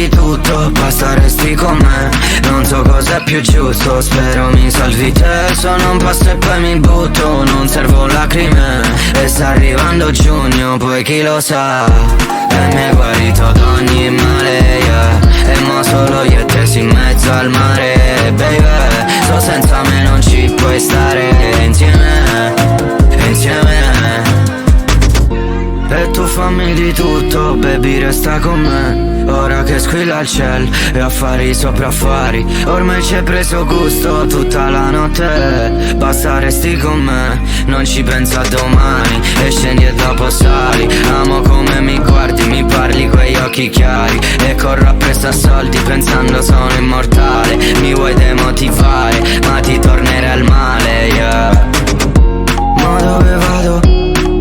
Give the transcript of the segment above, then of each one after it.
di tutto, basta resti con me. Non so cosa è più giusto, spero mi salvi te. Sono un passo e poi mi butto, non servo lacrime. E sta arrivando giugno, poi chi lo sa. E mi hai guarito da ogni male, yeah. E mo solo io e te in mezzo al mare, baby. So senza me non ci puoi stare insieme, insieme. E tu fammi di tutto, baby, resta con me. Ora che squilla il cielo e affari sopra affari, ormai ci hai preso gusto tutta la notte. Basta resti con me, non ci pensa domani. E scendi e dopo sali. Amo come mi guardi, mi parli quegli occhi chiari. E corro appresso a soldi pensando sono immortale. Mi vuoi demotivare, ma ti tornerà il male, yeah. Ma dove vado?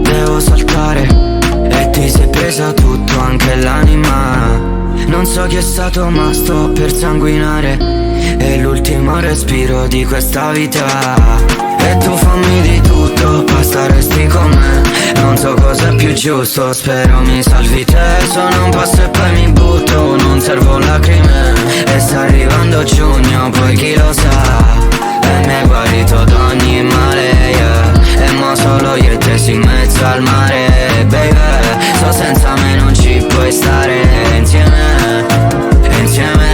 Devo saltare. E ti sei presa tutto, anche l'anima. Non so chi è stato ma sto per sanguinare. È l'ultimo respiro di questa vita. E tu fammi di tutto, basta resti con me. Non so cosa è più giusto, spero mi salvi te. Sono un passo e poi mi butto, non servo lacrime. E sta arrivando giugno, poi chi lo sa. E mi hai guarito da ogni male, yeah. E mo solo io e te in mezzo al mare, baby. So senza me non ci puoi stare insieme, insieme.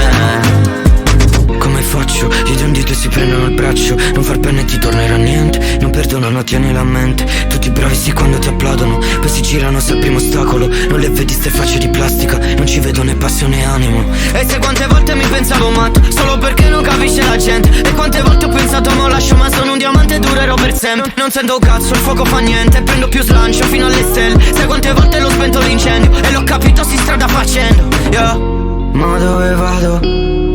Come faccio? Gli due dito si prendono il braccio. Non far bene e ti tornerà niente. Non perdonano, tieni la mente. Tutti bravi sì quando ti applaudono, poi si girano se il primo ostacolo. Non le vedi ste facce di plastica, non ci vedo né passione né animo. E se quante volte mi pensavo matto, solo perché non capisce la gente. E quante volte ho pensato mo lascio, ma sono un diamante e durerò per sempre. Non sento cazzo, il fuoco fa niente, prendo più slancio fino alle stelle. Sai quante volte l'ho spento l'incendio e l'ho capito si strada facendo, yeah. Ma dove vado?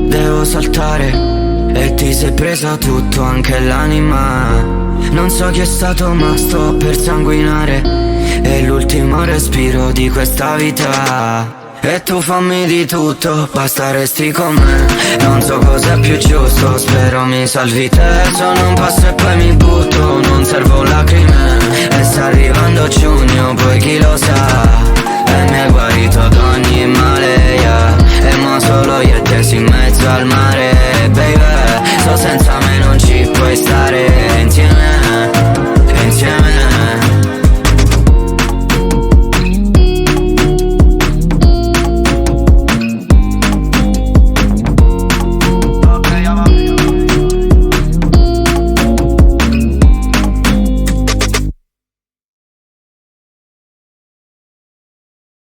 Devo saltare. E ti sei presa tutto, anche l'anima. Non so chi è stato ma sto per sanguinare. È l'ultimo respiro di questa vita. E tu fammi di tutto, basta resti con me. Non so cosa è più giusto, spero mi salvi te. Sono un passo e poi mi butto, non servo lacrime. E sta arrivando giugno, poi chi lo sa. E mi hai guarito da ogni male,